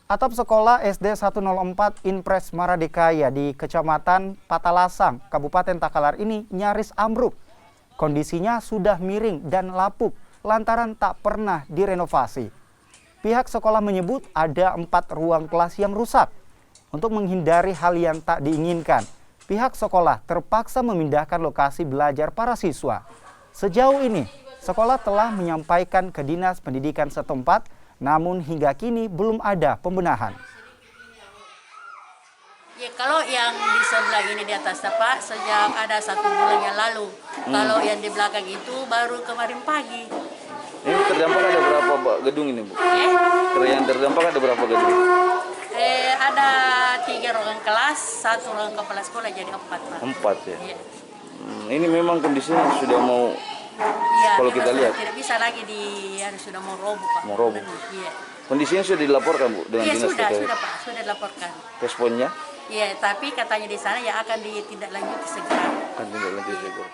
Atap sekolah SD 104 Inpres Maradekaya di Kecamatan Patalasang, Kabupaten Takalar ini nyaris ambruk. Kondisinya sudah miring dan lapuk lantaran tak pernah direnovasi. Pihak sekolah menyebut ada 4 ruang kelas yang rusak. Untuk menghindari hal yang tak diinginkan, pihak sekolah terpaksa memindahkan lokasi belajar para siswa. Sejauh ini, sekolah telah menyampaikan ke Dinas Pendidikan setempat, namun hingga kini belum ada pembenahan. Ya, kalau yang di sebelah ini di atas Pak, sejak ada 1 bulan yang lalu. Kalau yang di belakang itu baru kemarin pagi. Ini terdampak ada berapa gedung ini, Bu? Yang terdampak ada berapa gedung? Ada 3 ruangan kelas, 1 ruangan kepala sekolah, jadi 4 Pak. 4 ya? Ya. Ini memang kondisinya sudah mau, Ya, kalau kita lihat. tidak bisa lagi sudah mau roboh Pak. Mau roboh. Iya. Kondisinya sudah dilaporkan, Bu, dengan Iya, dinas terkait? sudah Pak, sudah dilaporkan. Responnya? Iya, tapi katanya di sana ya akan ditindaklanjuti segera. Akan ditindaklanjuti segera.